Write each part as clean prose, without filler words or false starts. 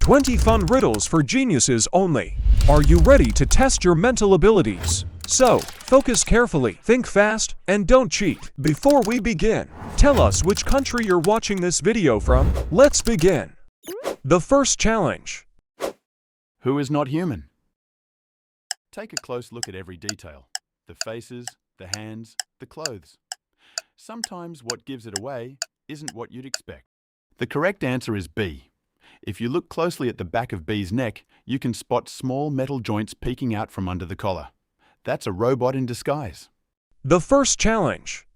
20 fun riddles for geniuses only. Are you ready to test your mental abilities? So, focus carefully, think fast, and don't cheat. Before we begin, tell us which country you're watching this video from. Let's begin. The first challenge. Who is not human? Take a close look at every detail. The faces, the hands, the clothes. Sometimes what gives it away isn't what you'd expect. The correct answer is B. If you look closely at the back of B's neck, you can spot small metal joints peeking out from under the collar. That's a robot in disguise. The first challenge.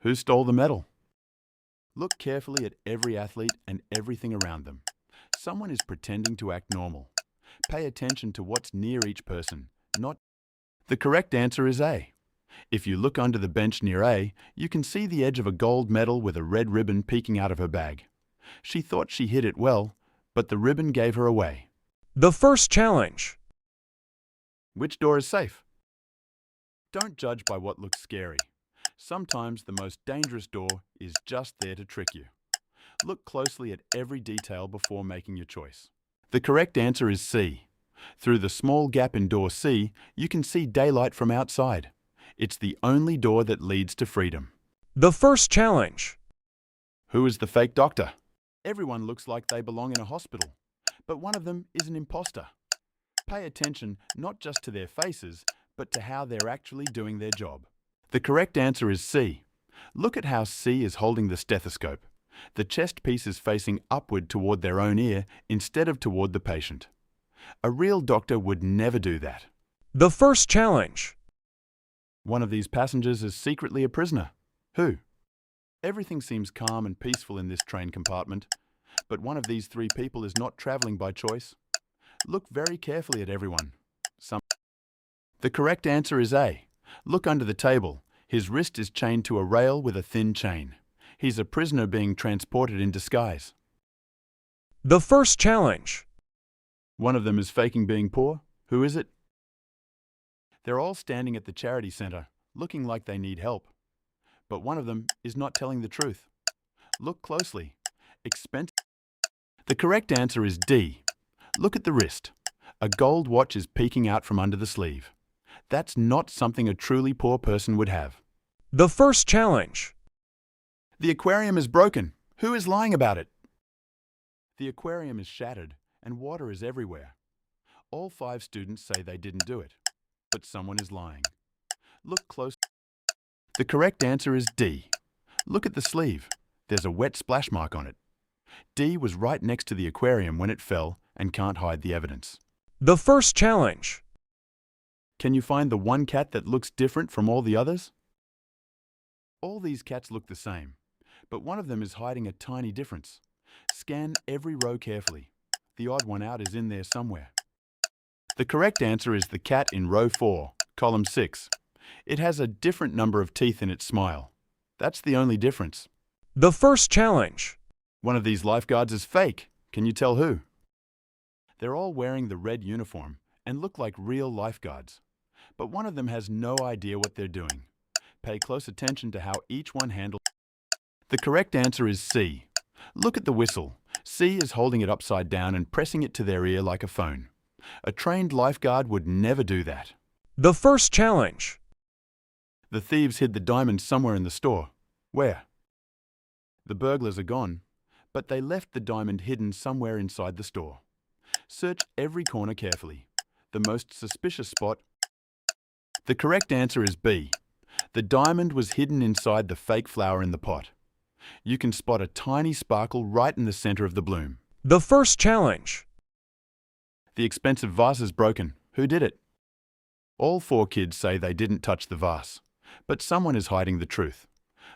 Who stole the medal? Look carefully at every athlete and everything around them. Someone is pretending to act normal. Pay attention to what's near each person, not... The correct answer is A. If you look under the bench near A, you can see the edge of a gold medal with a red ribbon peeking out of her bag. She thought she hid it well, but the ribbon gave her away. The first challenge. Which door is safe? Don't judge by what looks scary. Sometimes the most dangerous door is just there to trick you. Look closely at every detail before making your choice. The correct answer is C. Through the small gap in door C, you can see daylight from outside. It's the only door that leads to freedom. The first challenge. Who is the fake doctor? Everyone looks like they belong in a hospital, but one of them is an imposter. Pay attention not just to their faces, but to how they're actually doing their job. The correct answer is C. Look at how C is holding the stethoscope. The chest piece is facing upward toward their own ear instead of toward the patient. A real doctor would never do that. The first challenge. One of these passengers is secretly a prisoner. Who? Everything seems calm and peaceful in this train compartment, but one of these three people is not traveling by choice. Look very carefully at everyone. The correct answer is A. Look under the table. His wrist is chained to a rail with a thin chain. He's a prisoner being transported in disguise. The first challenge. One of them is faking being poor. Who is it? They're all standing at the charity center, looking like they need help. But one of them is not telling the truth. Look closely. The correct answer is D. Look at the wrist. A gold watch is peeking out from under the sleeve. That's not something a truly poor person would have. The first challenge. The aquarium is broken. Who is lying about it? The aquarium is shattered and water is everywhere. All 5 students say they didn't do it, but someone is lying. Look close. The correct answer is D. Look at the sleeve. There's a wet splash mark on it. D was right next to the aquarium when it fell and can't hide the evidence. The first challenge. Can you find the one cat that looks different from all the others? All these cats look the same, but one of them is hiding a tiny difference. Scan every row carefully. The odd one out is in there somewhere. The correct answer is the cat in row 4, column 6. It has a different number of teeth in its smile. That's the only difference. The first challenge. One of these lifeguards is fake. Can you tell who? They're all wearing the red uniform and look like real lifeguards. But one of them has no idea what they're doing. Pay close attention to how each one handles. The correct answer is C. Look at the whistle. C is holding it upside down and pressing it to their ear like a phone. A trained lifeguard would never do that. The first challenge. The thieves hid the diamonds somewhere in the store. Where? The burglars are gone, but they left the diamond hidden somewhere inside the store. Search every corner carefully. The most suspicious spot. The correct answer is B. The diamond was hidden inside the fake flower in the pot. You can spot a tiny sparkle right in the center of the bloom. The first challenge. The expensive vase is broken. Who did it? All 4 kids say they didn't touch the vase, but someone is hiding the truth.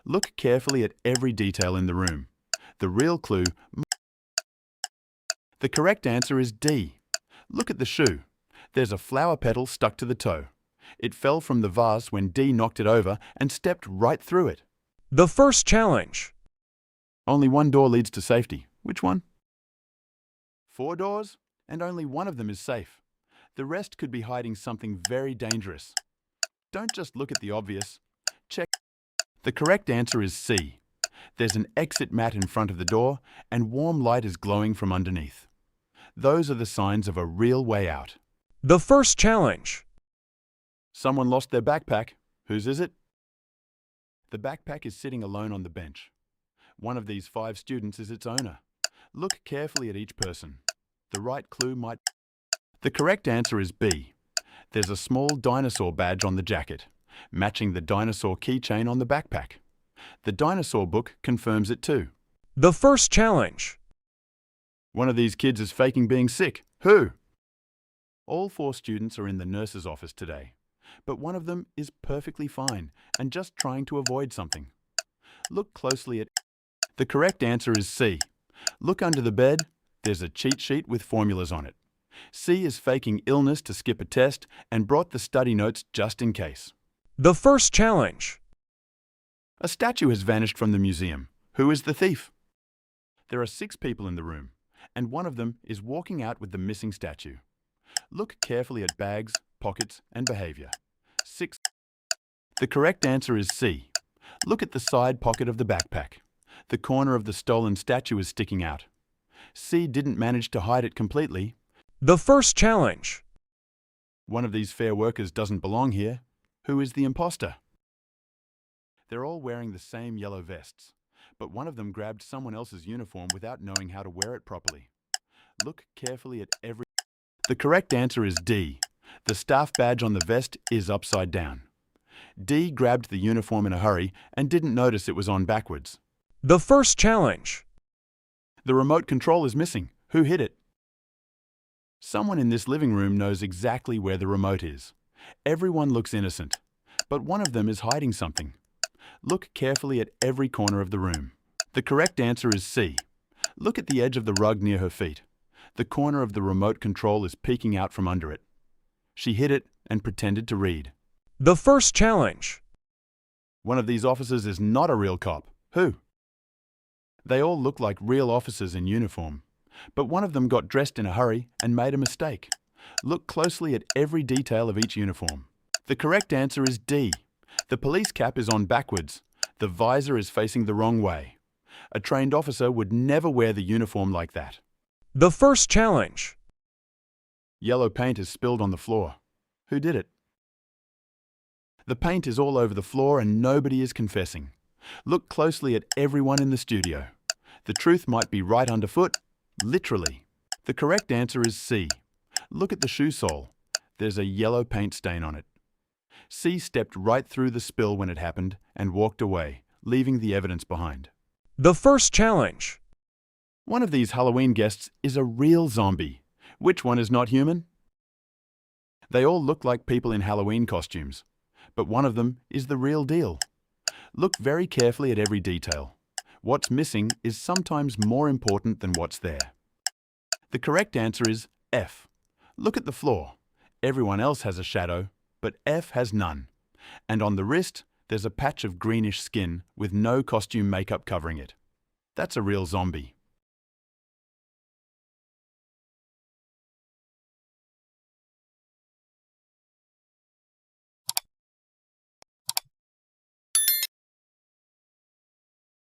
Look carefully at every detail in the room. The real clue... The correct answer is D. Look at the shoe. There's a flower petal stuck to the toe. It fell from the vase when D knocked it over and stepped right through it. The first challenge. Only one door leads to safety. Which one? 4 doors, and only one of them is safe. The rest could be hiding something very dangerous. Don't just look at the obvious. Check. The correct answer is C. There's an exit mat in front of the door, and warm light is glowing from underneath. Those are the signs of a real way out. The first challenge. Someone lost their backpack. Whose is it? The backpack is sitting alone on the bench. One of these 5 students is its owner. Look carefully at each person. The right clue might... The correct answer is B. There's a small dinosaur badge on the jacket, matching the dinosaur keychain on the backpack. The dinosaur book confirms it too. The first challenge. One of these kids is faking being sick. Who? All 4 students are in the nurse's office today, but one of them is perfectly fine and just trying to avoid something. Look closely at... The correct answer is C. Look under the bed. There's a cheat sheet with formulas on it. C is faking illness to skip a test and brought the study notes just in case. The first challenge. A statue has vanished from the museum. Who is the thief? There are 6 people in the room, and one of them is walking out with the missing statue. Look carefully at bags, pockets, and behavior. 6. The correct answer is C. Look at the side pocket of the backpack. The corner of the stolen statue is sticking out. C didn't manage to hide it completely. The first challenge. One of these fair workers doesn't belong here. Who is the imposter? They're all wearing the same yellow vests, but one of them grabbed someone else's uniform without knowing how to wear it properly. Look carefully at every... The correct answer is D. The staff badge on the vest is upside down. D grabbed the uniform in a hurry and didn't notice it was on backwards. The first challenge. The remote control is missing. Who hid it? Someone in this living room knows exactly where the remote is. Everyone looks innocent, but one of them is hiding something. Look carefully at every corner of the room. The correct answer is C. Look at the edge of the rug near her feet. The corner of the remote control is peeking out from under it. She hid it and pretended to read. The first challenge. One of these officers is not a real cop. Who? They all look like real officers in uniform, but one of them got dressed in a hurry and made a mistake. Look closely at every detail of each uniform. The correct answer is D. The police cap is on backwards. The visor is facing the wrong way. A trained officer would never wear the uniform like that. The first challenge. Yellow paint is spilled on the floor. Who did it? The paint is all over the floor and nobody is confessing. Look closely at everyone in the studio. The truth might be right underfoot, literally. The correct answer is C. Look at the shoe sole. There's a yellow paint stain on it. C stepped right through the spill when it happened and walked away, leaving the evidence behind. The first challenge. One of these Halloween guests is a real zombie. Which one is not human? They all look like people in Halloween costumes, but one of them is the real deal. Look very carefully at every detail. What's missing is sometimes more important than what's there. The correct answer is F. Look at the floor. Everyone else has a shadow, but F has none. And on the wrist, there's a patch of greenish skin with no costume makeup covering it. That's a real zombie.